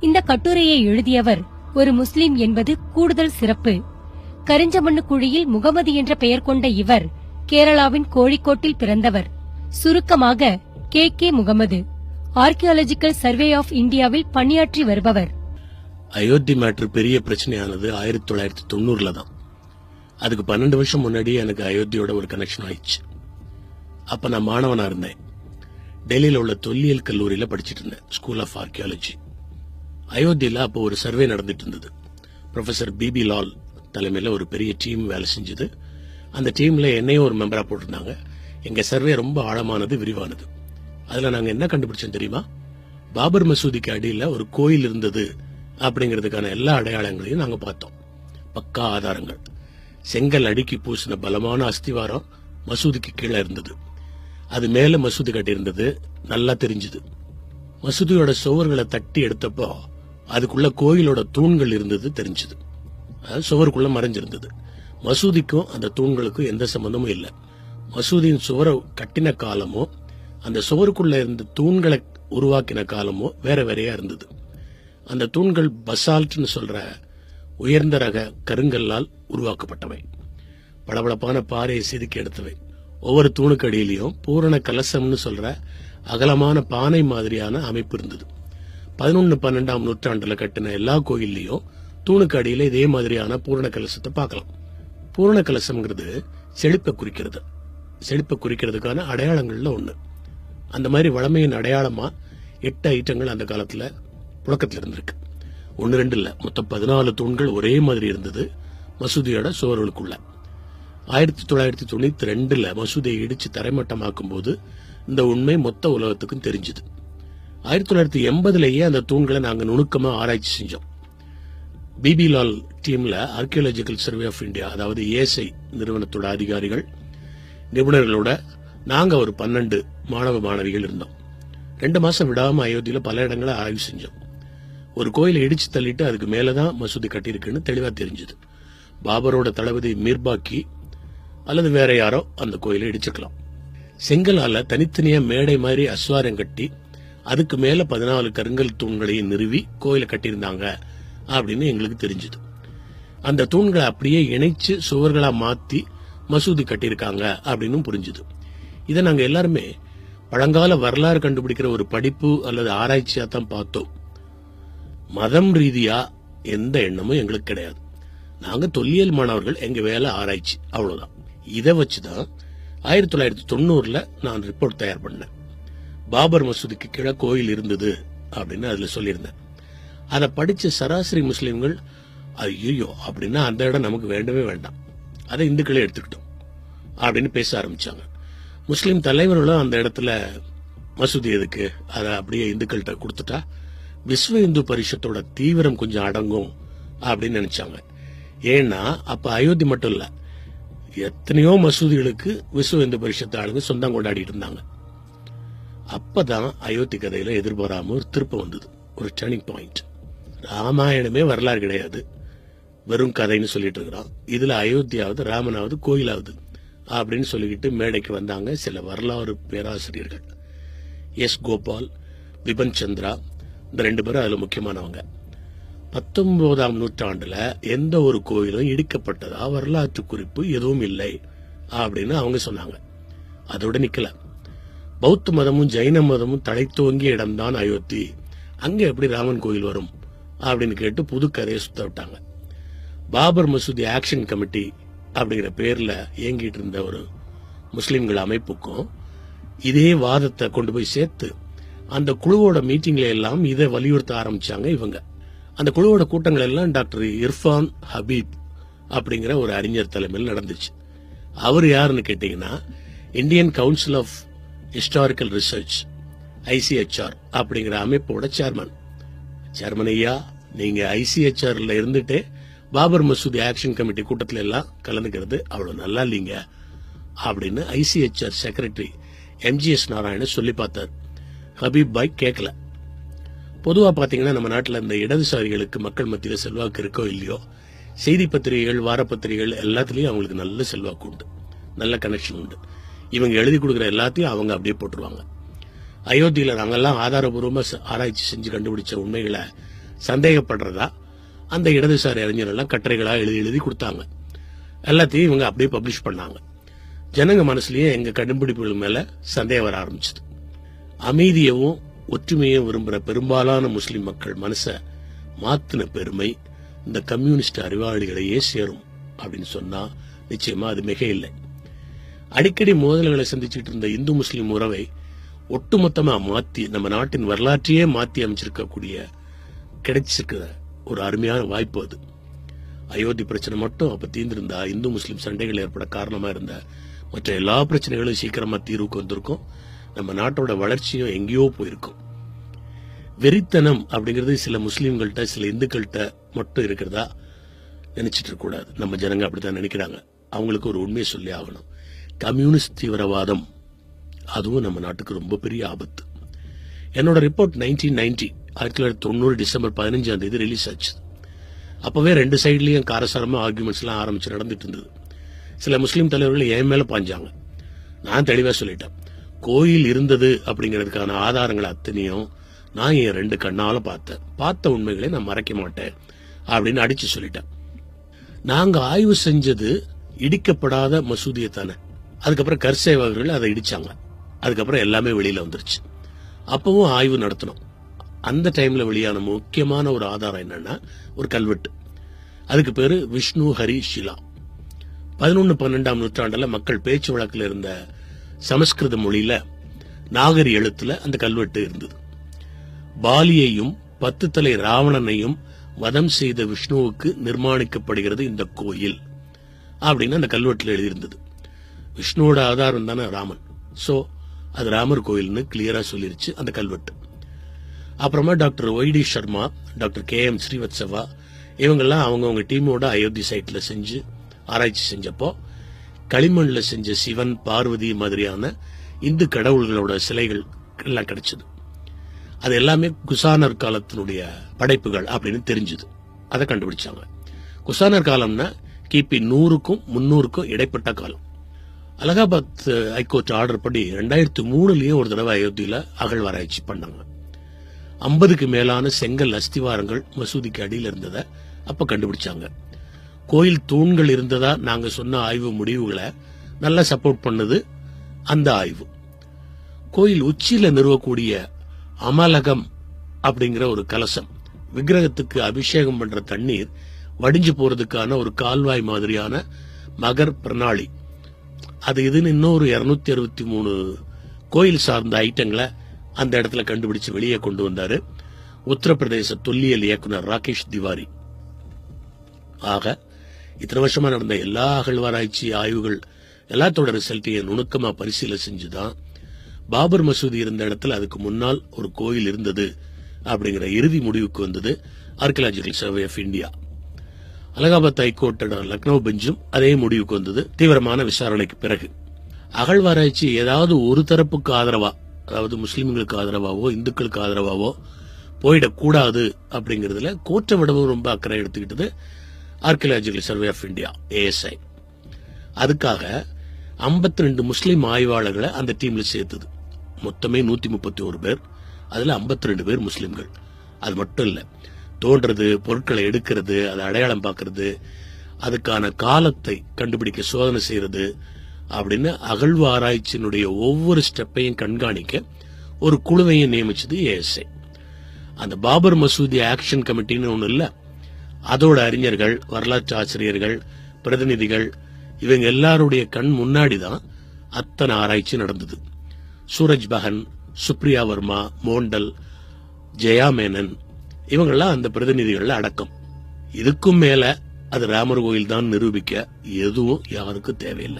இந்த கட்டுரையை எழுதியவர் ஒரு முஸ்லிம் என்பது கூடுதல் சிறப்பு. கரிஞ்சமண்ணு குழியில் முகமது என்ற பெயர் கொண்ட இவர் கேரளாவின் கோழிக்கோட்டில் பிறந்தவர். சுருக்கமாக K Muhammad. Archaeological survey of இந்தியாவில் பணியாற்றி வருபவர். அயோத்தி மேட்ரு பெரிய பிரச்சனையானது 1990 தான். அதுக்கு 12 வருஷம் முன்னாடி எனக்கு அயோத்தியோட ஒரு கனெக்ஷன் ஆயிடுச்சு. அப்ப நான் மாணவனா இருந்தேன். டெல்லியில உள்ள தொல்லியல் கல்லூரியில படிச்சிட்டு இருந்தேன், ஸ்கூல் ஆஃப் ஆர்கியாலஜி. அயோத்தியில அப்போ ஒரு சர்வே நடந்துட்டு இருந்தது. ப்ரொஃபசர் பிபி லால் தலைமையில ஒரு பெரிய டீம் வேலை செஞ்சது. அந்த டீம்ல என்னையும் ஒரு மெம்பரா போட்டிருந்தாங்க. எங்க சர்வே ரொம்ப ஆழமானது, விரிவானது. அதுல நாங்க என்ன கண்டுபிடிச்சோம் தெரியுமா? பாபர் மசூதிக்கு அடியில ஒரு கோயில் இருந்தது அப்படிங்கிறதுக்கான எல்லா அடையாளங்களையும் நாங்க பார்த்தோம். பக்கா ஆதாரங்கள். செங்கல் அடுக்கி பூசின பலமான அஸ்திவாரம் மசூதிக்கு கீழே இருந்தது. அது மேல மசூதி கட்டியிருந்தது, நல்லா தெரிஞ்சது. மசூதியோட சுவர்களை தட்டி எடுத்தப்போ அதுக்குள்ள கோயிலோட தூண்கள் இருந்தது தெரிஞ்சது. அது சுவருக்குள்ள மறைஞ்சிருந்தது. மசூதிக்கும் அந்த தூண்களுக்கும் எந்த சம்பந்தமும் இல்லை. மசூதியின் சுவரை கட்டின காலமோ அந்த சுவருக்குள்ள இருந்த தூண்களை உருவாக்கின காலமோ வேற வேறையா இருந்தது. அந்த தூண்கள் பசால்ட்னு சொல்ற உயர்ந்த ரக கருங்கல்லால் உருவாக்கப்பட்டவை. பளபளப்பான பாறையை செதுக்கி எடுத்தவை. ஒவ்வொரு தூணுக்கு அடியிலையும் பூரண கலசம்னு சொல்ற அகலமான பானை மாதிரியான அமைப்பு இருந்தது. 11-12ஆம் நூற்றாண்டுல கட்டின எல்லா கோயில்லையும் தூணுக்கு அடியில இதே மாதிரியான பூரண கலசத்தை பார்க்கலாம். பூரண கலசம்ங்கிறது செழிப்பை குறிக்கிறது. செழிப்பை குறிக்கிறதுக்கான அடையாளங்கள்ல ஒண்ணு. அந்த மாதிரி வளமையின் அடையாளமா 8 ஐட்டங்கள் அந்த காலத்துல புழக்கத்தில் இருந்திருக்கு. 1-2 இல்ல, மொத்தம் 14 தூண்கள் ஒரே மாதிரி இருந்தது மசூதியோட சுவர்களுக்குள்ள. 1992 மசூதியை இடிச்சு தரைமட்டமாக்கும் போது இந்த உண்மை மொத்த உலகத்துக்கும் தெரிஞ்சது. 1980 அந்த தூண்களை நாங்க நுணுக்கமா ஆராய்ச்சி செஞ்சோம். பிபி லால் டீம்ல ஆர்கியாலஜிக்கல் சர்வே ஆஃப் இந்தியா, அதாவது ஏஎஸ்ஐ நிறுவனத்தோட அதிகாரிகள், நிபுணர்களோட நாங்க ஒரு 12 மாணவ மாணவிகள் இருந்தோம். 2 மாசம் விடாம அயோத்தியில பல இடங்களை ஆய்வு செஞ்சோம். ஒரு கோயிலை இடிச்சு தள்ளிட்டு அதுக்கு மேலதான் மசூதி கட்டியிருக்குன்னு தெளிவா தெரிஞ்சது. பாபரோட தளபதி மீர்பாக்கி அல்லது வேற யாரோ அந்த கோயிலை இடிச்சுக்கலாம். செங்கலால தனித்தனியா மேடை மாதிரி அஸ்வாரம் கட்டி அதுக்கு மேல 14 கருங்கல் தூண்களையும் நிறுவி கோயிலை கட்டியிருந்தாங்க அப்படின்னு எங்களுக்கு தெரிஞ்சது. அந்த தூண்களை அப்படியே இணைச்சு சுவர்களா மாத்தி மசூதி கட்டியிருக்காங்க அப்படின்னு புரிஞ்சுது. இதை நாங்க எல்லாருமே பழங்கால வரலாறு கண்டுபிடிக்கிற ஒரு படிப்பு அல்லது ஆராய்ச்சியா தான் பார்த்தோம். மதம் ரீதியா எந்த எண்ணமும் எங்களுக்கு கிடையாது. நாங்க தொல்லியல் மாணவர்கள், எங்க வேலை ஆராய்ச்சி, அவ்வளவுதான். இதை வச்சுதான் 1990 நான் ரிப்போர்ட் தயார் பண்ணேன். பாபர் மசூதிக்கு கீழே கோயில் இருந்தது அப்படின்னு அதுல சொல்லியிருந்தேன். அதை படிச்ச சராசரி முஸ்லிம்கள், ஐயோ அப்படின்னா அந்த இடம் நமக்கு வேண்டவே வேண்டாம், அதை இந்துக்களே எடுத்துக்கிட்டோம் அப்படின்னு பேச ஆரம்பிச்சாங்க. முஸ்லிம் தலைவர்களும் அந்த இடத்துல மசூதி எதுக்கு, அதை அப்படியே இந்துக்கள்கிட்ட கொடுத்துட்டா விஸ்வ இந்து பரிஷத்தோட தீவிரம் கொஞ்சம் அடங்கும் அப்படின்னு நினைச்சாங்க. ஏன்னா அப்ப அயோத்தி மட்டும் இல்ல, எத்தனையோ மசூதிகளுக்கு விஸ்வ இந்து பரிஷத்து ஆளுங்க சொந்தம் கொண்டாடிட்டு இருந்தாங்க. அப்பதான் அயோத்தி கதையில எதிர்பாராம ஒரு திருப்பம் வந்தது, ஒரு டர்னிங் பாயிண்ட். ராமாயணமே வரலாறு கிடையாது, வெறும் கதைன்னு சொல்லிட்டு இருக்கிறான். இதுல அயோத்தியாவது ராமனாவது கோயிலாவது அப்படின்னு சொல்லிக்கிட்டு மேடைக்கு வந்தாங்க சில வரலாறு பேராசிரியர்கள். எஸ் கோபால், விபன் சந்திரா, இந்த 2 பேரும் அதுல முக்கியமானவங்க. 19ஆம் நூற்றாண்டுல எந்த ஒரு கோயிலும் இடிக்கப்பட்டதா வரலாற்று குறிப்பு எதுவும் இல்லை அப்படின்னு அவங்க சொன்னாங்க. அதோட நிக்கல. பௌத்த மதமும் ஜைன மதமும் தழைத்தோங்கிய இடம்தான் அயோத்தி, அங்க எப்படி ராமன் கோயில் வரும் அப்படின்னு கேட்டு புது கதையை சுத்த விட்டாங்க. பாபர் மசூதி ஆக்ஷன் கமிட்டி அப்படிங்கிற பேர்ல இயங்கிட்டு இருந்த ஒரு முஸ்லிம்கள் அமைப்புக்கும் இதே வாதத்தை கொண்டு போய் சேர்த்து அந்த குழுவோட மீட்டிங்ல எல்லாம் இதை வலியுறுத்த ஆரம்பிச்சாங்க இவங்க. அந்த குழுவோட கூட்டங்கள் எல்லாம் டாக்டர் இர்ஃபான் ஹபீப் அப்படிங்கிற ஒரு அறிஞர் தலைமையில் நடந்துச்சு. அவர் யாருன்னு கேட்டீங்கன்னா, Indian council of historical research, ICHR அப்படிங்கிற அமைப்போட சேர்மன். ஐயா, நீங்க ICHRல இருந்துட்டு பாபர் மசூதி ஆக்ஷன் கமிட்டி கூட்டத்துல எல்லாம் கலந்துக்கிறது அவ்வளவு நல்லா இல்லீங்க அப்படின்னு ICHR செக்ரட்டரி MGS நாராயணன் சொல்லி பார்த்தார். ஹபீப் பாய் கேட்கல. பொதுவா பாத்தீங்கன்னா நம்ம நாட்டில் இந்த இடதுசாரிகளுக்கு மக்கள் மத்தியில செல்வாக்கு இருக்கோ இல்லையோ, செய்தி பத்திரிகைகள், வாரப்பத்திரிகைகள் எல்லாத்துலயும் அவங்களுக்கு நல்ல செல்வாக்கு உண்டு, நல்ல கனெக்ஷன் உண்டு. இவங்க எழுதி கொடுக்குற எல்லாத்தையும் அவங்க அப்படியே போட்டுருவாங்க. அயோத்தியில நாங்கெல்லாம் ஆதாரபூர்வமா ஆராய்ச்சி செஞ்சு கண்டுபிடிச்ச உண்மைகளை சந்தேகப்படுறதா அந்த இடதுசாரி அறிஞர்கள்லாம் கட்டுரைகளா எழுதி கொடுத்தாங்க. எல்லாத்தையும் இவங்க அப்படியே பப்ளிஷ் பண்ணாங்க. ஜனங்க மனசுலயும் எங்க கண்டுபிடிப்புகள் மேல சந்தேகம் வர ஆரம்பிச்சது. அமைதியவும் ஒற்றுமையும் விரும்புற பெரும்பாலான முஸ்லிம் மக்கள் மனசை மாத்தின பெருமை இந்த கம்யூனிஸ்ட் அறிவாளிகளையே சேரும் அப்படின்னு சொன்னா நிச்சயமா அது மிக இல்லை. அடிக்கடி மோதல்களை சந்திச்சுட்டு இருந்த இந்து முஸ்லிம் உறவை ஒட்டுமொத்தமா மாத்தி நம்ம நாட்டின் வரலாற்றையே மாத்தி அமைச்சிருக்கக்கூடிய கிடைச்சிருக்கிற ஒரு அருமையான வாய்ப்பு அது. அயோத்தி பிரச்சனை மட்டும் அப்ப தீர்ந்திருந்தா இந்து முஸ்லிம் சண்டைகள் ஏற்பட காரணமா இருந்த மற்ற எல்லா பிரச்சனைகளும் சீக்கிரமா தீர்வுக்கு வந்திருக்கும். நம்ம நாட்டோட வளர்ச்சியும் எங்கேயோ போயிருக்கும். வெறித்தனம் அப்படிங்கிறது சில முஸ்லீம்கள்ட்ட சில இந்துக்கள்கிட்ட மட்டும் இருக்கிறதா நினைச்சிட்டு இருக்க கூடாது. நம்ம ஜனங்க அப்படித்தான் நினைக்கிறாங்க. அவங்களுக்கு ஒரு உண்மையை சொல்லி ஆகணும். கம்யூனிஸ்ட் தீவிரவாதம் அதுவும் நம்ம நாட்டுக்கு ரொம்ப பெரிய ஆபத்து. என்னோட ரிப்போர்ட் 1990 டிசம்பர் 15 ரிலீஸ் ஆச்சு. அப்பவே ரெண்டு சைட்லயும் காரசாரமா ஆர்குமெண்ட்ஸ் எல்லாம் ஆரம்பிச்சு நடந்துட்டு இருந்தது. சில முஸ்லீம் தலைவர்கள் என் மேல பாஞ்சாங்க. நான் தெளிவா சொல்லிட்டேன், கோயில் இருந்தது அப்படிங்கிறதுக்கான ஆதாரங்களை அத்தனையும் நான் என் 2 கண்ணால பார்த்த உண்மைகளை நான் மறைக்க மாட்டேன் அப்படின்னு அடிச்சு சொல்லிட்டேன். நாங்க ஆய்வு செஞ்சது இடிக்கப்படாத மசூதியை தானே. அதுக்கப்புறம் கர்சேவர்கள் அதை இடிச்சாங்க. அதுக்கப்புறம் எல்லாமே வெளியில வந்துருச்சு. அப்பவும் ஆய்வு நடத்தணும். அந்த டைம்ல வெளியான முக்கியமான ஒரு ஆதாரம் என்னன்னா ஒரு கல்வெட்டு. அதுக்கு பேரு விஷ்ணு ஹரி ஷிலா. 11-12ஆம் நூற்றாண்டுல மக்கள் பேச்சு வழக்கில் இருந்த சமஸ்கிருத மொழியில நாகரி எழுத்துல அந்த கல்வெட்டு இருந்தது. பாலியையும் 10 தலை ராவணனையும் வதம் செய்த விஷ்ணுவுக்கு நிர்மாணிக்கப்படுகிறது இந்த கோயில் அப்படின்னு அந்த கல்வெட்டுல எழுதியிருந்தது. விஷ்ணுவோட ஆதாரம் தானே ராமன். சோ அது ராமர் கோயில்னு கிளியரா சொல்லிருச்சு அந்த கல்வெட்டு. அப்புறமா doctor YT Sharma, doctor KM Srivastava இவங்கெல்லாம் அவங்கவுங்க டீமோட அயோத்தி சைட்ல செஞ்சு ஆராய்ச்சி செஞ்சப்போ களிமண்ல செஞ்ச சிவன் பார்வதி மாதிரியான இந்து கடவுள்களோட சிலைகள் எல்லாம் கிடைச்சது. அது எல்லாமே குசானர் காலத்தினுடைய படைப்புகள் அப்படின்னு தெரிஞ்சது. அதை கண்டுபிடிச்சாங்க. குசானர் காலம்னா கிபி 100க்கும் 300க்கும் இடைப்பட்ட காலம். அலகாபாத் ஹைகோர்ட் ஆர்டர் படி 2003லயும் ஒரு தடவை அயோத்தியில அகழ்வாராய்ச்சி பண்ணாங்க. 50க்கு மேலான செங்கல் அஸ்திவாரங்கள் மசூதிக்கு அடியில் இருந்ததை அப்ப கண்டுபிடிச்சாங்க. கோயில் தூண்கள் இருந்ததா நாங்க சொன்ன ஆய்வு முடிவுகளை நல்லா சப்போர்ட் பண்ணது அந்த ஆய்வு. கோயில் உச்சியில நிறுவக்கூடிய அமலகம் அப்படிங்கிற ஒரு கலசம், விக்கிரகத்துக்கு அபிஷேகம் பண்ற தண்ணீர் வடிஞ்சு போறதுக்கான ஒரு கால்வாய் மாதிரியான மகர் பிரணாளி, அது இதுன்னு இன்னொரு 263 கோயில் சார்ந்த ஐட்டங்களை அந்த இடத்துல கண்டுபிடிச்சு வெளியே கொண்டு வந்தாரு உத்தரப்பிரதேச தொல்லியல் இயக்குனர் ராகேஷ் திவாரி. ஆக இத்தனை வருஷமா நடந்த எல்லா அகழ்வாராய்ச்சி ஆய்வுகள் எல்லாத்தோட ரிசல்ட்டையும் நுணுக்கமா பரிசீலனை செஞ்சுதான் பாபர் மசூதி இருந்த இடத்துல அதுக்கு முன்னால் ஒரு கோயில் இருந்தது அப்படிங்கிற இறுதி முடிவுக்கு வந்தது archaeological survey of India. Allahabad ஹைகோர்ட்டோட லக்னோ பெஞ்சும் அதே முடிவுக்கு வந்தது தீவிரமான விசாரணைக்கு பிறகு. அகழ்வாராய்ச்சி ஏதாவது ஒரு தரப்புக்கு ஆதரவா, அதாவது முஸ்லிம்களுக்கு ஆதரவாவோ இந்துக்களுக்கு ஆதரவாவோ போயிடக்கூடாது அப்படிங்கறதுல கோர்ட்டை விடவும் ரொம்ப அக்கறை எடுத்துக்கிட்டது archaeological survey of India ASI. அதுக்காக 52 முஸ்லிம் ஆய்வாளர்களை அந்த டீம்ல சேர்த்தது. மொத்தமே 131 பேர். அதுல 52 பேர் முஸ்லிம்கள். அது மட்டும் இல்ல, தோன்றது, பொருட்களை எடுக்கிறது, அதை அடையாளம் பார்க்கறது, அதுக்கான காலத்தை கண்டுபிடிக்க சோதனை செய்யறது அப்படின்னு அகழ்வு ஆராய்ச்சியினுடைய ஒவ்வொரு ஸ்டெப்பையும் கண்காணிக்க ஒரு குழுவையும் நியமிச்சது ASI. அந்த பாபர் மசூதி ஆக்ஷன் கமிட்டின்னு ஒண்ணு இல்ல, அதோட அறிஞர்கள், வரலாற்று ஆசிரியர்கள், பிரதிநிதிகள் இவங்க எல்லாருடைய கண் முன்னாடிதான் அத்தனை ஆராய்ச்சி நடந்தது. சூரஜ் பஹன், சுப்ரியா வர்மா, மோண்டல், ஜெயா மேனன் இவங்கெல்லாம் அந்த பிரதிநிதிகள் அடக்கம். இதுக்கும் மேல அது ராமர் கோயில் தான் நிரூபிக்க எதுவும் யாருக்கும் தேவையில்லை.